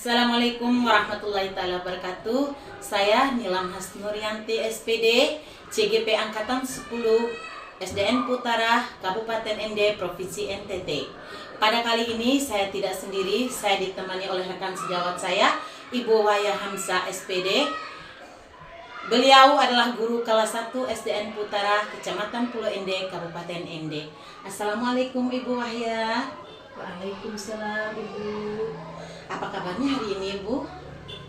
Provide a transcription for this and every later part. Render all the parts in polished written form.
Assalamualaikum warahmatullahi taala wabarakatuh. Saya Nilam Hasnurianti SPD, CGP Angkatan 10, SDN Putara, Kabupaten ND, Provinsi NTT. Pada kali ini saya tidak sendiri, saya ditemani oleh rekan sejawat saya, Ibu Waya Hamzah SPD. Beliau adalah guru kelas 1 SDN Putara, Kecamatan Pulau Ende, Kabupaten Ende. Assalamualaikum Ibu Wahya. Waalaikumsalam Ibu. Apa kabarnya hari ini Ibu?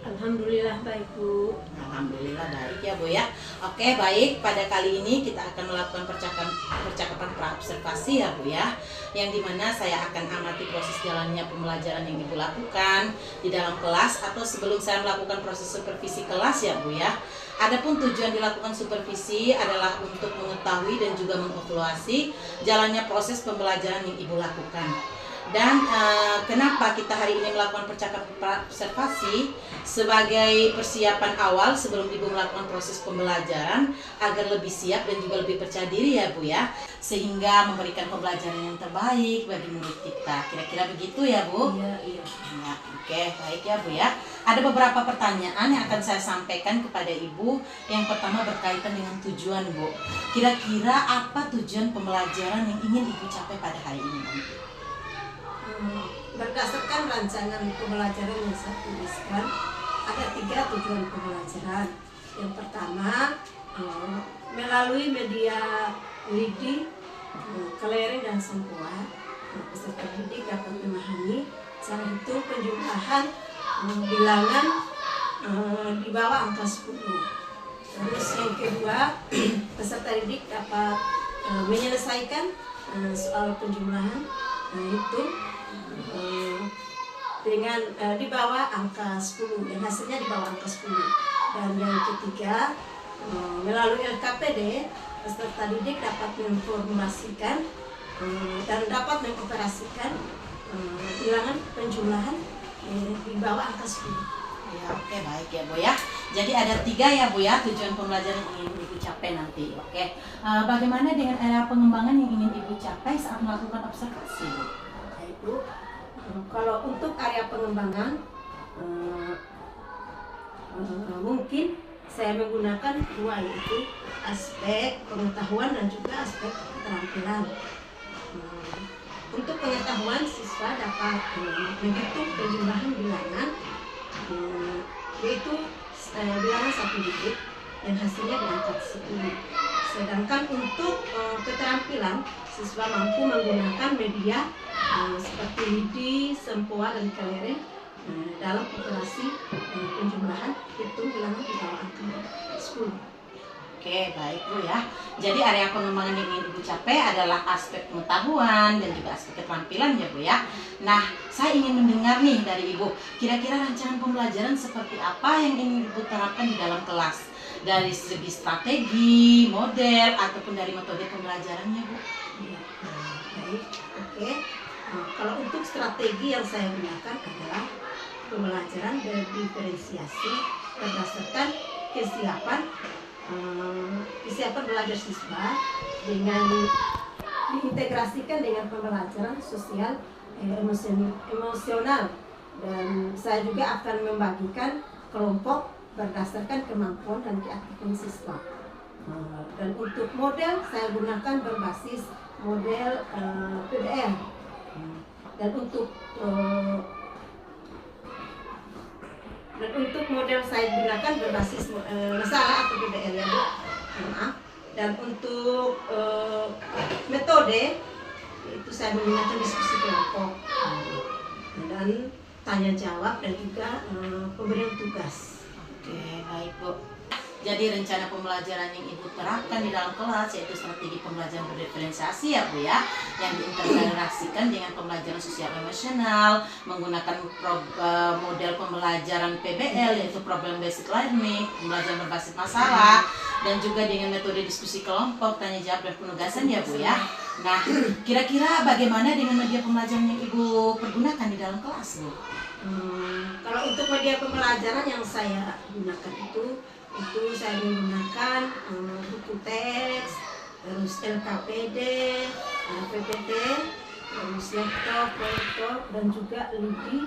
Alhamdulillah baik Bu. Alhamdulillah baik ya Bu ya. Oke baik, pada kali ini kita akan melakukan percakapan praobservasi ya Bu ya, yang dimana saya akan amati proses jalannya pembelajaran yang Ibu lakukan di dalam kelas atau sebelum saya melakukan proses supervisi kelas ya Bu ya. Adapun tujuan dilakukan supervisi adalah untuk mengetahui dan juga mengevaluasi jalannya proses pembelajaran yang Ibu lakukan. Dan kenapa kita hari ini melakukan percakapan observasi sebagai persiapan awal sebelum Ibu melakukan proses pembelajaran agar lebih siap dan juga lebih percaya diri ya Bu ya, sehingga memberikan pembelajaran yang terbaik bagi murid kita. Kira-kira begitu ya Bu? Iya. Ya, oke, baik ya Bu ya. Ada beberapa pertanyaan yang akan saya sampaikan kepada Ibu. Yang pertama berkaitan dengan tujuan Bu. Kira-kira apa tujuan pembelajaran yang ingin Ibu capai pada hari ini nanti? Berdasarkan rancangan pembelajaran yang saya tuliskan, ada 3 tujuan pembelajaran. Yang pertama, melalui media LIDI, kelereng dan sempoa, peserta didik dapat memahami cara hitung penjumlahan bilangan di bawah angka 10. Terus yang kedua, peserta didik dapat menyelesaikan soal penjumlahan itu dengan di bawah angka 10, dan hasilnya di bawah angka 10. Dan yang ketiga, melalui LKPD, peserta didik dapat memformulasikan dan dapat mengoperasikan bilangan penjumlahan di bawah angka 10. Ya, oke baik ya Bu ya. Jadi ada 3 ya Bu ya tujuan pembelajaran yang ingin Ibu capai nanti. Oke. Bagaimana dengan area pengembangan yang ingin Ibu capai saat melakukan observasi Bu? Ibu, kalau untuk area pengembangan mungkin saya menggunakan 2, yaitu aspek pengetahuan dan juga aspek keterampilan. Untuk pengetahuan, siswa dapat menghitung penjumlahan bilangan, yaitu bilangan 1 digit dan hasilnya diangkat 10. Sedangkan untuk keterampilan, siswa mampu menggunakan media seperti LIDI, sempoa dan kelereng dalam operasi penjumlahan hitung bilangan di bawah angka 10. Oke, baik Bu ya. Jadi area pengembangan yang ingin Ibu capai adalah aspek pengetahuan dan juga aspek keterampilan ya Bu ya. Nah, saya ingin mendengar nih dari Ibu, kira-kira rancangan pembelajaran seperti apa yang ingin Ibu terapkan di dalam kelas? Dari segi strategi, model, ataupun dari metode pembelajarannya Bu? Ya, baik, oke. Kalau untuk strategi yang saya gunakan adalah pembelajaran berdiferensiasi berdasarkan kesiapan belajar siswa dengan diintegrasikan dengan pembelajaran sosial emosional, dan saya juga akan membagikan kelompok berdasarkan kemampuan dan keaktifan siswa. Dan untuk model saya gunakan berbasis model PBL, dan untuk model saya gunakan berbasis masalah atau PBL ya Bu. Maaf. Dan untuk metode itu saya menggunakan diskusi kelompok dan tanya jawab dan juga pemberian tugas. Oke, baik Bu. Jadi rencana pembelajaran yang Ibu terapkan di dalam kelas yaitu strategi pembelajaran berdiferensiasi ya Bu ya, yang diintegrasikan dengan pembelajaran sosial emosional, menggunakan model pembelajaran PBL yaitu problem based learning, pembelajaran berbasis masalah, dan juga dengan metode diskusi kelompok, tanya jawab dan penugasan ya Bu ya. Nah, kira-kira bagaimana dengan media pembelajaran yang Ibu pergunakan di dalam kelas Bu? Kalau untuk media pembelajaran yang saya gunakan itu saya menggunakan buku teks, terus LKPD, PPT, terus laptop, proyektor, dan juga LIDI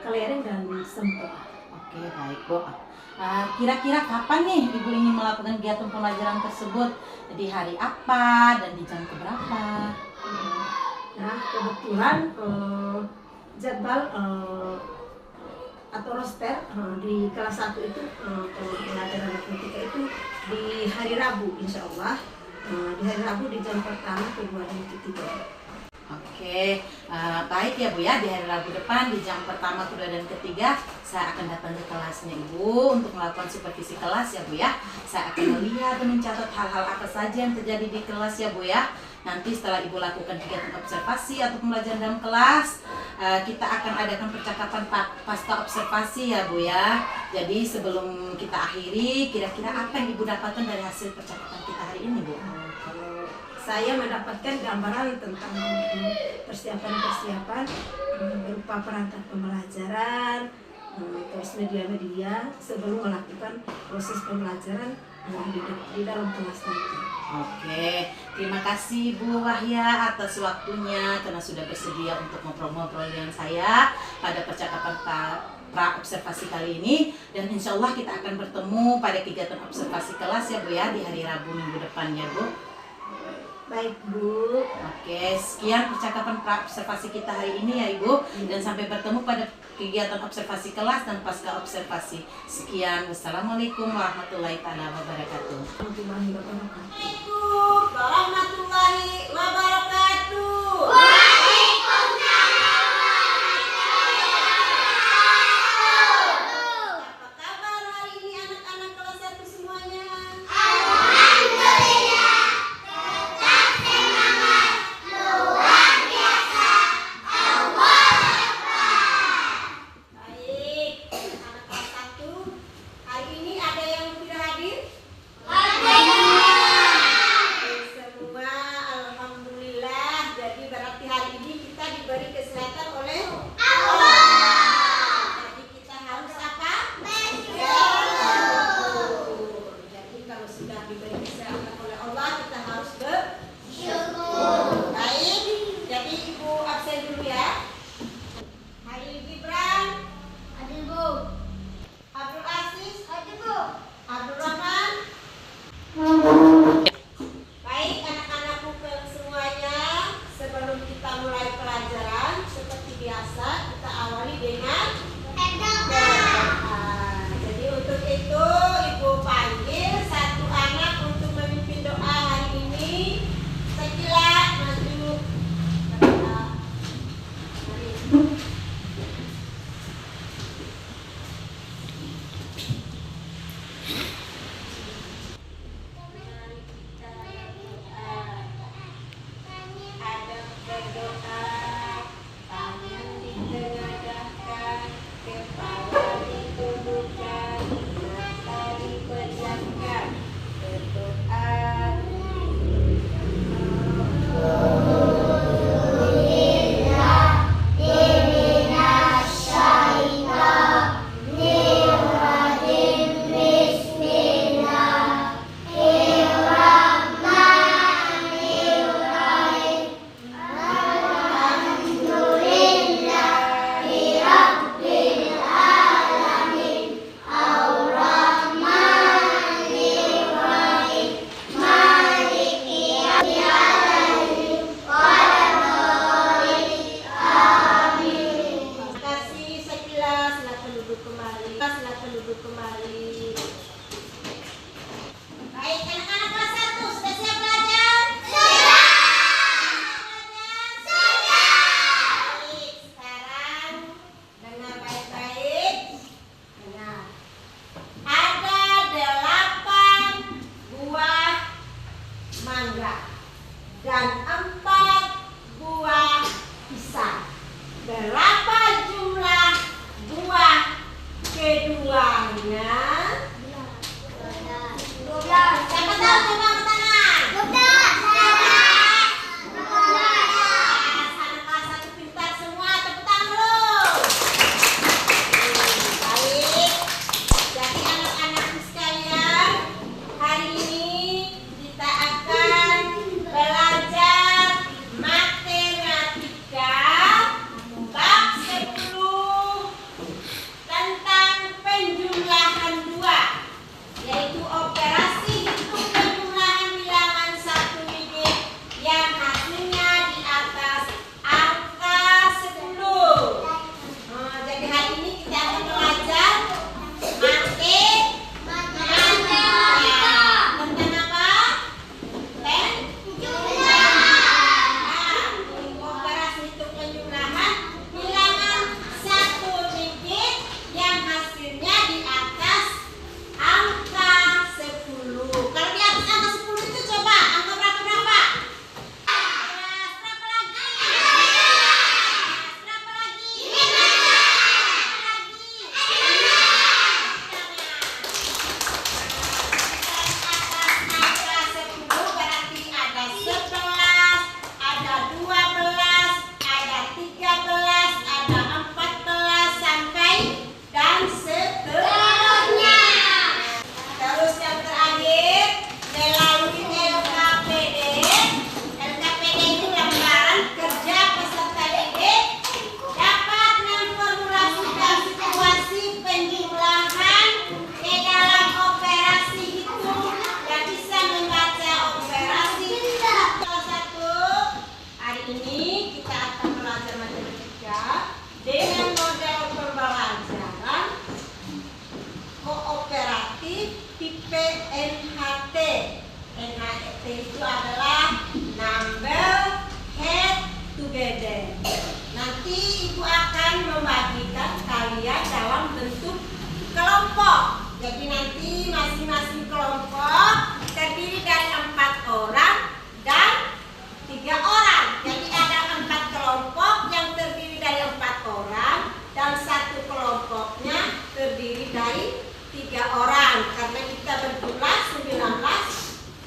kelereng dan sempoa. Oke, baik Bu. Kira-kira kapan nih Ibu ingin melakukan kegiatan pembelajaran tersebut? Di hari apa dan di jam keberapa? Nah, kebetulan jadwal atau roster di kelas 1 itu pelajaran matematika itu di hari Rabu, insya Allah. Di hari Rabu di jam pertama, kedua, dan ketiga. Oke, baik ya Bu ya. Di hari Rabu depan di jam pertama, kedua, dan ketiga saya akan datang ke kelasnya Ibu untuk melakukan supervisi kelas ya Bu ya. Saya akan melihat dan mencatat hal-hal apa saja yang terjadi di kelas ya Bu ya. Nanti setelah Ibu lakukan kegiatan observasi atau pembelajaran dalam kelas, kita akan adakan percakapan pasca observasi ya Bu ya. Jadi sebelum kita akhiri, kira-kira apa yang Ibu dapatkan dari hasil percakapan kita hari ini Bu? Kalau saya mendapatkan gambaran tentang persiapan-persiapan berupa perangkat pembelajaran, terus media-media sebelum melakukan proses pembelajaran di dalam kelas nanti. Oke, terima kasih Bu Wahya atas waktunya karena sudah bersedia untuk ngobrol-ngobrol dengan saya pada percakapan pra-observasi kali ini. Dan insya Allah kita akan bertemu pada kegiatan observasi kelas ya Bu ya di hari Rabu minggu depan ya Bu. Baik Bu. Oke, sekian percakapan pra-observasi kita hari ini ya Ibu. Dan sampai bertemu pada kegiatan observasi kelas dan pasca observasi. Sekian, wassalamualaikum warahmatullahi wabarakatuh. Warahmatullahi wabarakatuh. Warahmatullahi wabarakatuh. Apa kabar hari ini anak-anak kelas 1 semuanya? Baik, anak kelas 1. Hari ini ada yang tidak hadir? Semua, alhamdulillah. Jadi berarti hari ini kita diberi kesehatan oleh Allah. Jadi kita harus apa? Bersyukur. Jadi kalau sudah diberi kesehatan oleh Allah, kita harus bersyukur. Baik, jadi Ibu absen dulu ya. Hari Gibran, hadir Bu. Abdul Aziz, hadir Bu. Abdul Rahman. Baik anak-anakku semuanya, sebelum kita mulai pelajaran seperti biasa kita awali dengan doa. Jadi untuk itu Ibu panggil satu anak untuk memimpin doa hari ini. Sekila maju. Mari. Mari kita berdoa. Ada berdoa. together. Nanti ibu akan membagikan kalian dalam bentuk kelompok. Jadi nanti masing-masing kelompok terdiri dari 4 orang dan 3 orang. Jadi ada 4 kelompok yang terdiri dari 4 orang dan 1 kelompoknya terdiri dari 3 orang karena kita berjumlah 19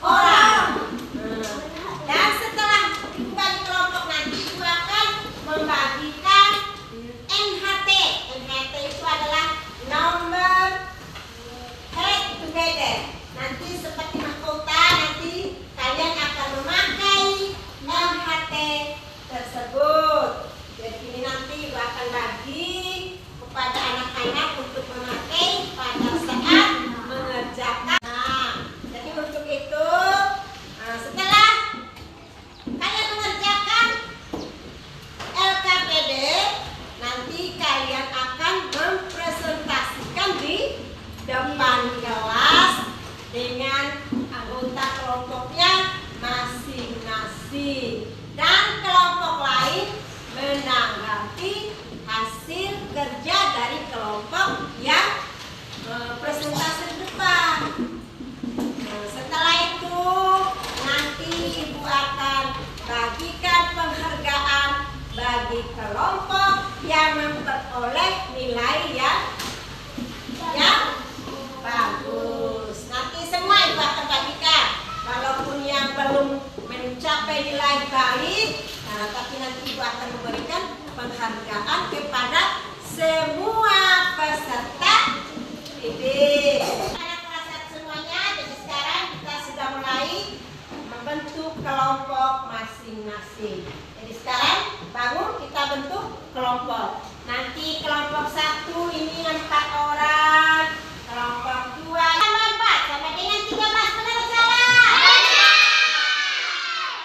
orang. Dan setelah ibu bagi kelompok nanti ibu akan membagikan NHT. NHT itu adalah nomor head together. Nanti seperti mahkota nanti kalian akan memakai NHT tersebut. Jadi ini nanti ibu akan bagi kepada anak-anak untuk memakai pada saat mengerjakan. Nah, jadi untuk itu setelah kalian mengerjakan LKPD, nanti kalian akan mempresentasikan di depan kelas dengan anggota kelompoknya masing-masing. Dan kelompok lain menanggapi hasil kerja dari kelompok yang presentasi di depan. Setelah itu nanti ibu akan bagikan penghargaan bagi kelompok yang memperoleh nilai yang bagus. Nanti semua ibu akan bagikan. Walaupun yang belum mencapai nilai baik, tapi nanti ibu akan memberikan penghargaan kepada semua peserta didik. Anak kelas 1 semuanya, jadi sekarang kita sudah mulai membentuk kelompok masing-masing. Jadi sekarang bangun kita bentuk kelompok. Nanti kelompok 1 ini 4 orang, kelompok 2 tambah 4 sama dengan 13, benar atau salah?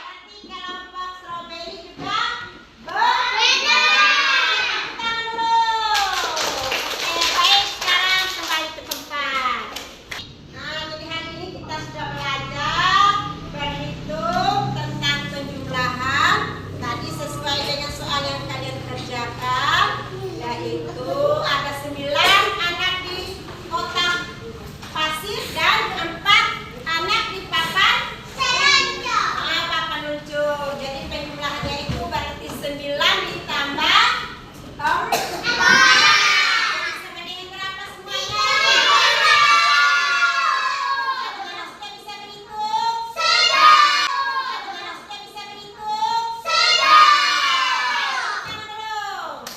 Nanti kelompok strawberry juga tangan dulu. Oke, baik, sekarang kembali ke tempat. Nah, jadi hari ini kita sudah belajar berhitung tentang penjumlahan. Tadi sesuai dengan soal yang kalian kerjakan, yaitu ada 9 anak di kotak pasir dan 4 anak di papan papan luncur. Jadi penjumlahannya itu berarti 9 ditambah 4. Sama dengan berapa semuanya? Anak-anak sudah bisa berhitung? Anak-anak sudah bisa berhitung? Tangan dulu.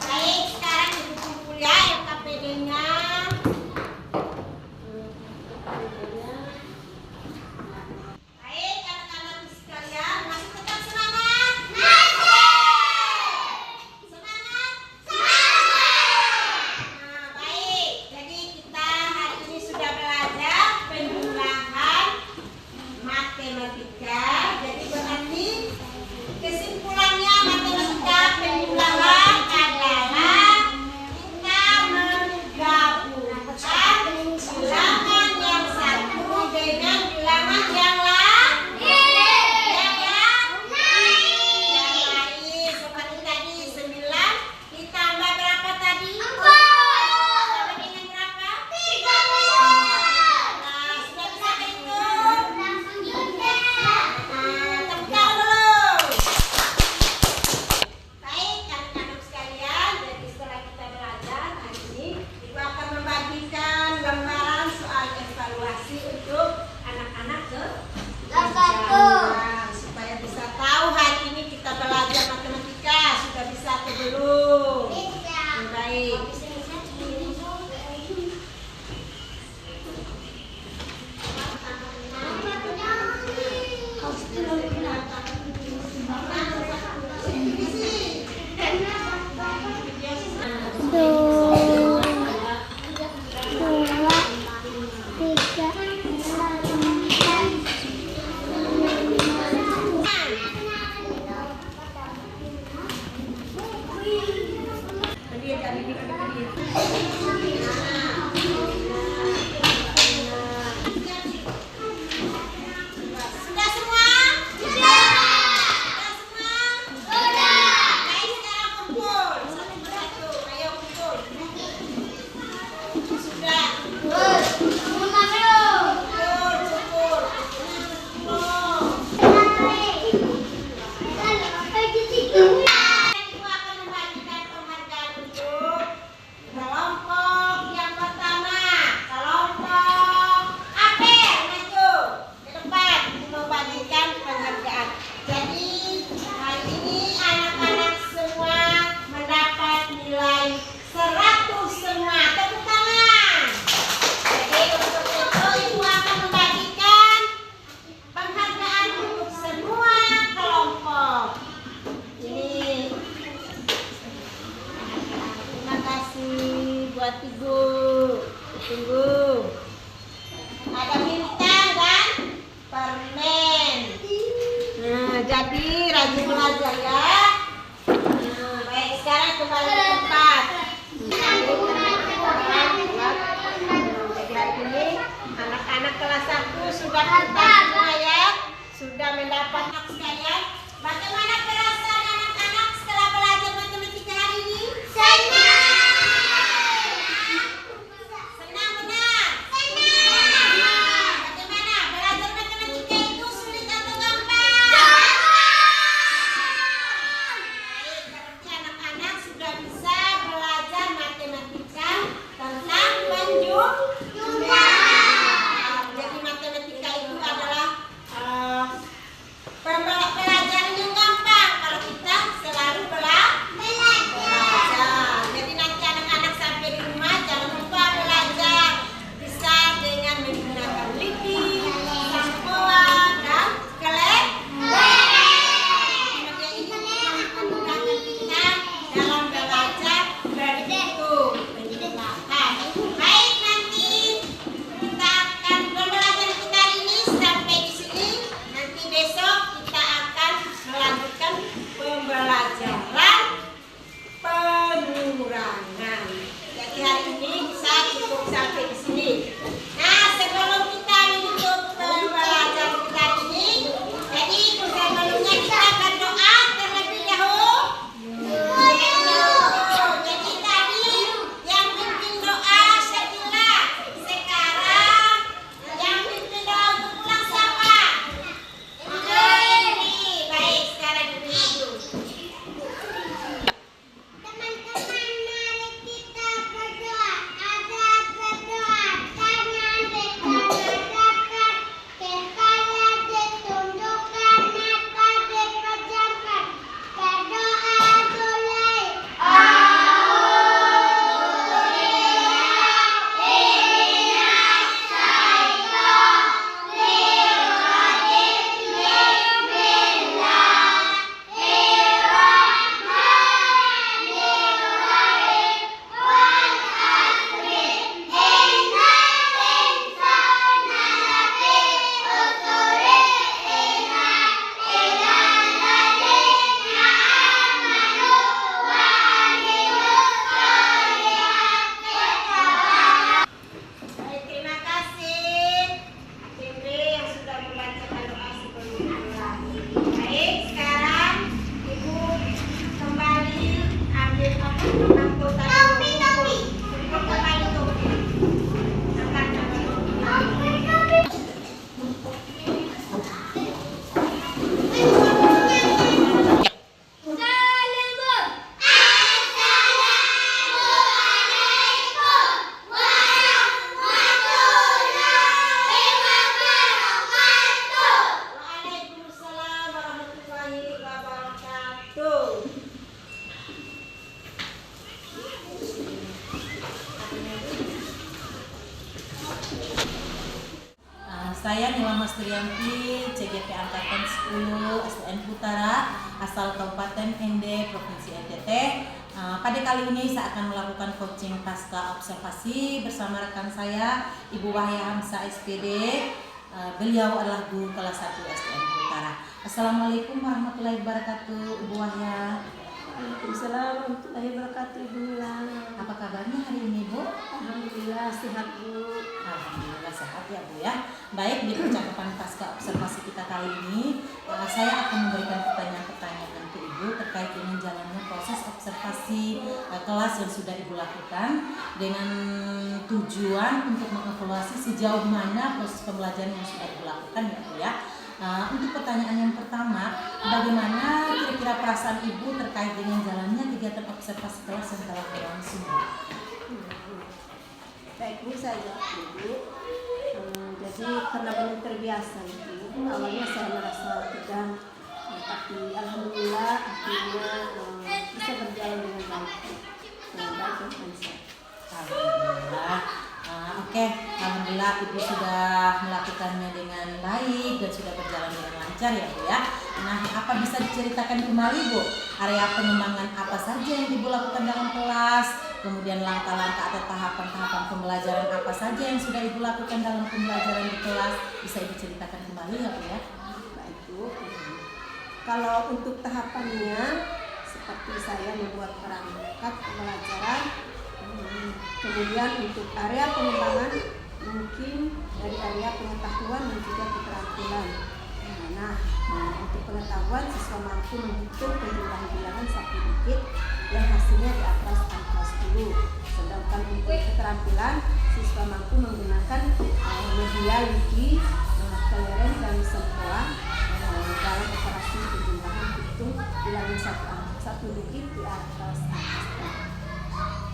Baik, sekarang ibu kumpul ya LKPD-nya. Baik, anak-anak sekalian, masih tetap semangat? Semangat? Nah, baik. Jadi kita hari ini sudah belajar penjumlahan matematika. Jadi berarti kesimpulannya matematika penjumlahan adalah kita menggabungkan bilangan yang satu dengan bilangan yang lain. Seperti tadi 9 ditambah berapa tadi? Sama dengan berapa? 30. Nah, sudah bisa berhitung? Jadi rajin belajar ya. Nah, baik, sekarang kembali ke tempat. Jadi hari ini anak-anak kelas 1 sudah tuntas semua ya. Sudah mendapat hak sekalian. Bagaimana perasaan anak-anak setelah belajar matematika hari ini? Senang. Senang benar. Senang. Bagaimana belajar matematika itu sulit atau gampang? Baik, berarti anak-anak sudah bisa belajar matematika tentang penjumlahan. Jadi matematika itu adalah pelajaran yang gampang kalau kita selalu belajar. Jadi nanti anak-anak sampai di rumah jangan lupa belajar. Bisa dengan menggunakan lidi, sampoa, dan kelereng. Kemudian ini memudahkan kita dalam belajar berhitung penjumlahan. Baik, nanti kita akan pembelajaran kita hari ini sampai di sini. Nanti besok kita akan melanjutkan pembelajaran pengurangan. Jadi hari ini bisa cukup sampai di sini. Nah, sebelum kita menutup pembelajaran kita hari ini, jadi sebelumnya kita berdoa terlebih dahulu. Jadi tadi yang pimpin doa Syakila. Sekarang yang pimpin doa untuk pulang siapa? Ini. Baik, sekarang dulu. Teman-teman, mari kita berdoa. Ada berdoa, tangan diperdekat, kepala ditundukkan, mata dipejamkan. Berdoa mulai. Baik, terima kasih Indri yang sudah membacakan doa sebelum pulang. Baik, sekarang Ibu kembali ambil lampu tadi. Ibu kembali topi. Angkat topi. Waalaikumsalam warahmatullahi wabarakatuh. Saya Nila Mastrianti, CGP Angkatan 10 STN Utara, asal Kabupaten Ende, Provinsi NTT. Pada kali ini saya akan melakukan coaching pasca observasi bersama rekan saya, Ibu Wahya Hamsa SPD. Beliau adalah guru kelas 1 STN Utara. Assalamualaikum warahmatullahi wabarakatuh, Ibu Wahya. Waalaikumsalam warahmatullahi wabarakatuh, Ibu Mila. Apa kabarnya hari ini, Bu? Alhamdulillah sehat, Bu. Alhamdulillah sehat ya, Bu ya. Baik, di percakapan pasca observasi kita kali ini, saya akan memberikan pertanyaan-pertanyaan ke Ibu terkait dengan jalannya proses observasi kelas yang sudah Ibu lakukan dengan tujuan untuk mengevaluasi sejauh mana proses pembelajaran yang sudah Ibu lakukan ya, Bu ya. Untuk pertanyaan yang pertama, bagaimana kira-kira perasaan Ibu terkait dengan jalannya kegiatan observasi kelas yang telah berlangsung? Baik, Bu, saya jawab dulu. Jadi karena belum terbiasa, Ibu, awalnya saya merasa tegang, tapi alhamdulillah akhirnya bisa berjalan dengan baik. Baik dan lancar. Alhamdulillah. Oke, alhamdulillah Ibu sudah melakukannya dengan baik dan sudah berjalan dengan lancar ya, Bu ya. Nah, apa bisa diceritakan kembali, Bu? Area pengembangan apa saja yang Ibu lakukan dalam kelas? Kemudian langkah-langkah atau tahapan-tahapan pembelajaran apa saja yang sudah Ibu lakukan dalam pembelajaran di kelas? Bisa Ibu ceritakan kembali ya, Bu ya? Baik, Bu. Kalau untuk tahapannya seperti saya membuat perangkat pembelajaran, kemudian untuk area pengembangan mungkin dari area pengetahuan dan juga keterampilan. Nah, untuk pengetahuan siswa mampu menghitung penjumlahan bilangan satu digit yang hasilnya di atas angka 10. Sedangkan untuk keterampilan siswa mampu menggunakan media wiki, kelereng dan sempoa dalam operasi penjumlahan hitung bilangan satu digit di atas angka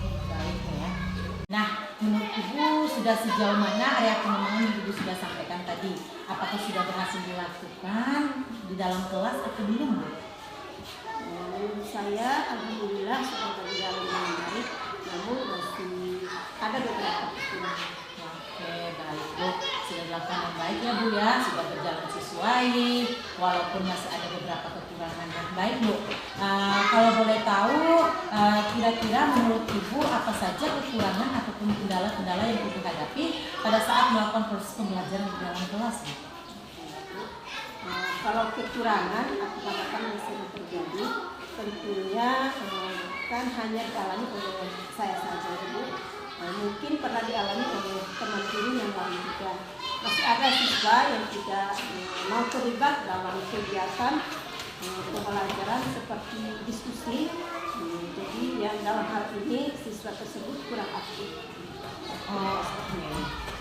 10. Baik ya. Nah, menurut Ibu sudah sejauh mana area pengembangan yang Ibu sudah sampaikan tadi? Apakah sudah berhasil dilakukan di dalam kelas atau belum, Bu? Menurut saya, alhamdulillah sudah berjalan dengan baik, namun masih ada beberapa kekurangan. Oke, baik Bu. Sudah dilakukan yang baik ya Bu ya, sudah berjalan sesuai, walaupun masih ada beberapa kekurangan. Nah, baik Bu. Kalau boleh tahu, kira-kira menurut Ibu apa saja kekurangan ataupun kendala-kendala yang Ibu hadapi pada saat melakukan proses pembelajaran di dalam kelas, Bu? Kalau kekurangan aku katakan yang sering terjadi, tentunya bukan hanya dialami oleh saya saja, Bu. Mungkin pernah dialami oleh teman guru yang lain juga. Masih ada siswa yang tidak mau terlibat dalam kegiatan pembelajaran seperti diskusi. Jadi yang dalam hal ini siswa tersebut kurang aktif. Oh, oke.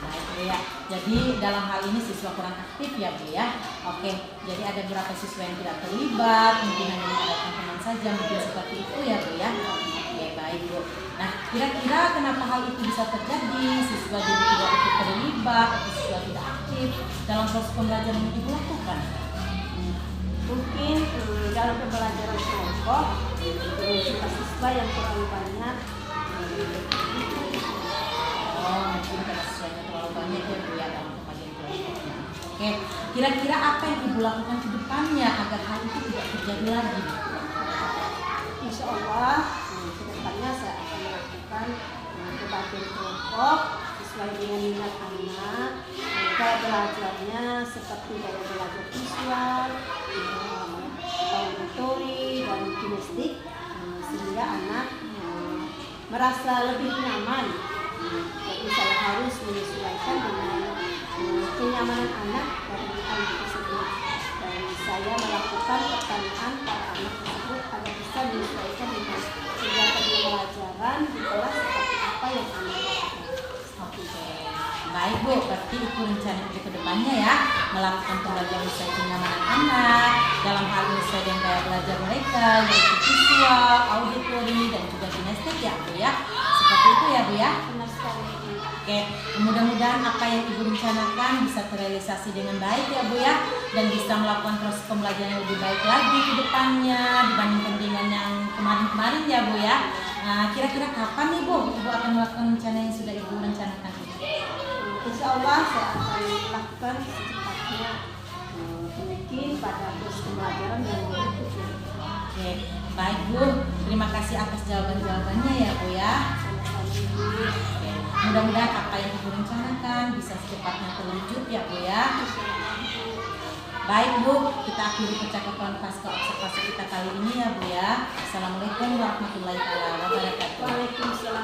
Baik Bu ya. Jadi dalam hal ini siswa kurang aktif ya Bu ya. Oke. Jadi ada beberapa siswa yang tidak terlibat, mungkin hanya mengadakan teman saja, mungkin seperti itu ya Bu ya. Oke, baik Bu. Nah, kira-kira kenapa hal itu bisa terjadi? Siswa jadi tidak ikut terlibat atau siswa tidak aktif dalam proses pembelajaran yang Ibu lakukan? Mungkin dalam pembelajaran kelompok dengan siswa yang terlalu banyak. Mungkin karena siswanya terlalu banyak ya Bu ya dalam pembagian kelompoknya. Oke, kira-kira apa yang Ibu lakukan ke depannya agar hal itu tidak terjadi lagi? Insya Allah ke depannya saya akan melakukan pembagian kelompok sesuai dengan minat anak, gaya belajarnya seperti gaya belajar visual, auditori dan kinestik, sehingga anak merasa lebih nyaman. Jadi saya harus menyesuaikan dengan kenyamanan anak dari anak tersebut, dan saya melakukan pertanyaan pada anak tersebut agar bisa menyesuaikan dengan kegiatan pembelajaran di kelas seperti apa yang anak lakukan. Oke, baik Bu, berarti itu rencana Ibu ke depannya ya, melakukan pembelajaran sesuai kenyamanan anak, dalam hal ini sesuai dengan gaya belajar mereka, yaitu visual, auditori, dan juga kinestik ya Bu ya. Seperti itu ya Bu ya. Benar sekali. Oke, mudah-mudahan apa yang Ibu rencanakan bisa terrealisasi dengan baik ya Bu ya, dan bisa melakukan proses pembelajaran yang lebih baik lagi ke depannya dibandingkan dengan yang kemarin-kemarin ya Bu ya. Kira-kira kapan nih Bu Ibu akan melakukan rencana yang sudah Ibu rencanakan? Insya Allah saya akan melakukan secepatnya, mungkin pada proses pembelajaran yang berikutnya. Oke, baik Bu, terima kasih atas jawaban-jawabannya ya Bu ya. Oke, mudah-mudahan apa yang Ibu rencanakan bisa secepatnya terwujud ya Bu ya. Baik Bu, kita akhiri percakapan pasca observasi kita kali ini ya Bu ya. Assalamualaikum warahmatullahi wabarakatuh. Waalaikumsalam.